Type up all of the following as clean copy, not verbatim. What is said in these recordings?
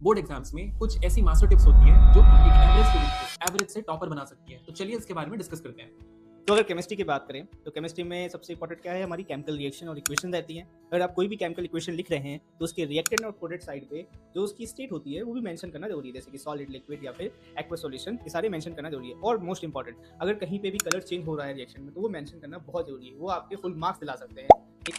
Board exams में कुछ ऐसी मास्टर टिप्स होती हैं जो एक एवरेज स्टूडेंट को एवरेज से टॉपर बना सकती है। तो चलिए इसके बारे में डिस्कस करते हैं। तो अगर केमिस्ट्री की बात करें तो केमिस्ट्री में सबसे इंपॉर्टेंट क्या है, हमारी केमिकल रिएक्शन और इक्वेशन रहती हैं। अगर आप कोई भी केमिकल इक्वेशन लिख रहे हैं तो उसके रिएक्टेंट और प्रोडक्ट साइड पे जो उसकी स्टेट होती है वो भी मेंशन करना जरूरी है, जैसे कि सॉलिड, लिक्विड या फिर एक्वस सॉल्यूशन, ये सारे मेंशन करना जरूरी है। और मोस्ट इंपॉर्टेंट, अगर कहीं पे भी कलर चेंज हो रहा है रिएक्शन में तो वो मेंशन करना बहुत जरूरी है, वो आपके फुल मार्क्स दिला सकते हैं।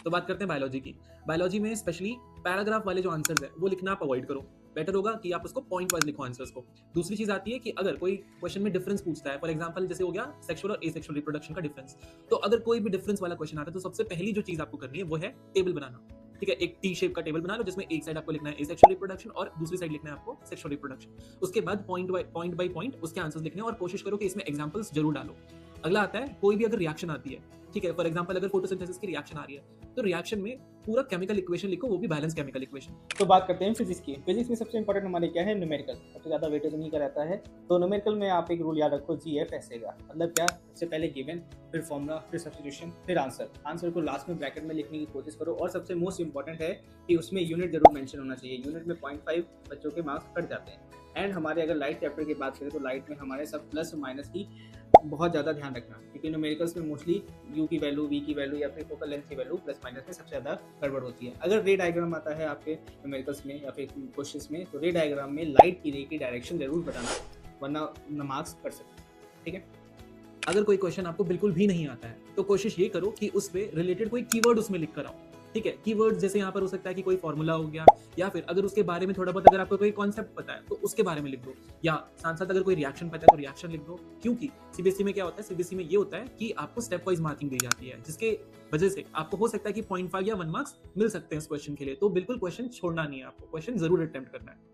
तो बात करते हैं बायोलॉजी की। बायोलॉजी में स्पेशली पैराग्राफ वाले जो आंसर्स है वो लिखना आप अवॉइड करो। बेटर होगा कि आप उसको पॉइंट वाइज लिखो आंसर्स को। दूसरी चीज आती है कि अगर कोई क्वेश्चन में डिफरेंस पूछता है, फॉर एग्जांपल जैसे हो गया सेक्सुअल और एसेक्सुअल रिप्रोडक्शन का डिफरेंस, तो अगर कोई भी डिफरेंस वाला क्वेश्चन आता है तो सबसे पहली जो चीज आपको करनी है वो है टेबल बनाना। ठीक है, एक टी शेप का टेबल बना लो जिसमें एक साइड आपको लिखना है एसेक्सुअल रिप्रोडक्शन और दूसरी साइड लिखना है आपको सेक्सुअल रिप्रोडक्शन। उसके बाद पॉइंट बाय पॉइंट उसके आंसर्स लिखने हैं और कोशिश करो कि इसमें एग्जांपल्स जरूर डालो। अगला आता है कोई भी अगर रिएक्शन आती है, ठीक है, फॉर एग्जांपल अगर फोटोसिंथेसिस की रिएक्शन आ रही है तो रिएक्शन में पूरा केमिकल इक्वेशन लिखो, वो भी बैलेंस केमिकल इक्वेशन। तो बात करते हैं फिजिक्स की। फिजिक्स में सबसे इंपॉर्टेंट हमारे क्या है, न्यूमेरिकल। सबसे ज़्यादा वेटेज उन्हीं का रहता है। तो न्यूमेरिकल में आप एक रूल याद रखो, GF ऐसे का मतलब क्या, सबसे पहले गिवन, फिर फॉर्मूला, फिर सब्स्टिट्यूशन, फिर आंसर को लास्ट में ब्रैकेट में लिखने की कोशिश करो। और सबसे मोस्ट इंपॉर्टेंट है कि उसमें यूनिट जरूर मेंशन होना चाहिए। यूनिट में 0.5 बच्चों के मार्क्स कट जाते हैं। एंड हमारे अगर लाइट चैप्टर की बात करें तो लाइट में हमारे सब प्लस माइनस की बहुत ज़्यादा ध्यान रखना, क्योंकि न्यूमेरिकल्स में मोस्टली यू की वैल्यू, वी की वैल्यू या फिर फोकल लेंथ की वैल्यू प्लस माइनस में सबसे ज़्यादा गड़बड़ होती है। अगर रे डायग्राम आता है आपके न्यूमेरिकल्स में या फिर क्वेश्चंस में, तो रे डायग्राम में लाइट की रे की डायरेक्शन जरूर बताना, वरना मार्क्स कट सकते हैं। ठीक है। अगर कोई क्वेश्चन आपको बिल्कुल भी नहीं आता है तो कोशिश ये करो कि उस पे रिलेटेड कोई कीवर्ड उसमें लिख कर आओ। ठीक है, कीवर्ड जैसे यहाँ पर हो सकता है कि कोई फॉर्मूला हो गया, या फिर अगर उसके बारे में थोड़ा बहुत अगर आपको कोई कॉन्सेप्ट पता है तो उसके बारे में लिख दो, या साथ साथ अगर कोई रिएक्शन पता है तो रिएक्शन लिख दो। क्योंकि सीबीएसई में क्या होता है, सीबीएसई में ये होता है कि आपको स्टेप वाइज मार्किंग दी जाती है, जिसके वजह से आपको हो सकता है कि 0.5 या 1 मार्क्स मिल सकते हैं इस क्वेश्चन के लिए। तो बिल्कुल क्वेश्चन छोड़ना नहीं है, आपको क्वेश्चन जरूर अटेम्प्ट करना है।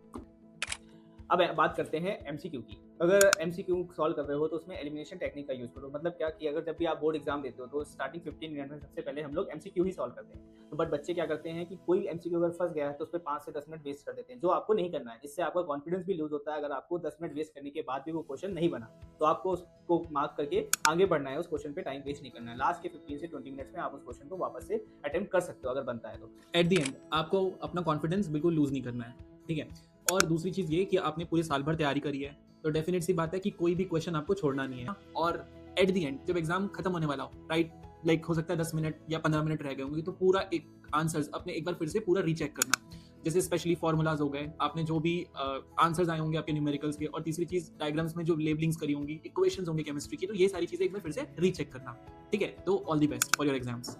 अब बात करते हैं MCQ की। अगर MCQ सॉल्व कर रहे हो तो उसमें एलिमिनेशन टेक्निक का यूज करो। मतलब क्या कि अगर जब भी आप बोर्ड एग्जाम देते हो तो स्टार्टिंग 15 मिनट में सबसे पहले हम लोग MCQ ही सॉल्व करते हैं। तो बट बच्चे क्या करते हैं कि कोई MCQ अगर फंस गया है तो उस पर 5 से 10 मिनट वेस्ट कर देते हैं, जो आपको नहीं करना है। इससे आपका कॉन्फिडेंस भी लूज होता है। अगर आपको 10 मिनट वेस्ट करने के बाद भी वो क्वेश्चन नहीं बना तो आपको उसको मार्क करके आगे बढ़ना है, उस क्वेश्चन पे टाइम वेस्ट नहीं करना है। लास्ट के 15 से 20 मिनट्स में आप उस क्वेश्चन को वापस से अटेम्प्ट कर सकते हो अगर बनता है तो। एट द एंड आपको अपना कॉन्फिडेंस बिल्कुल लूज नहीं करना है। ठीक है, और दूसरी चीज ये कि आपने पूरे साल भर तैयारी करी है तो डेफिनेट सी बात है कि कोई भी क्वेश्चन आपको छोड़ना नहीं है। और एट द एंड जब एग्जाम खत्म होने वाला हो, राइट, लाइक हो सकता है 10 मिनट या 15 मिनट रह गए होंगे, तो पूरा एक आंसर्स अपने एक बार फिर से पूरा रीचेक करना। जैसे स्पेशली फॉर्मूलाज हो गए, आपने जो भी आंसर्स आए होंगे आपके न्यूमेरिकल्स के, और तीसरी चीज डायग्राम्स में जो लेबलिंग्स करी होंगी, इक्वेशंस होंगे केमिस्ट्री की, तो ये सारी चीजें एक बार फिर से रीचेक करना। ठीक है, तो all the best for your exams.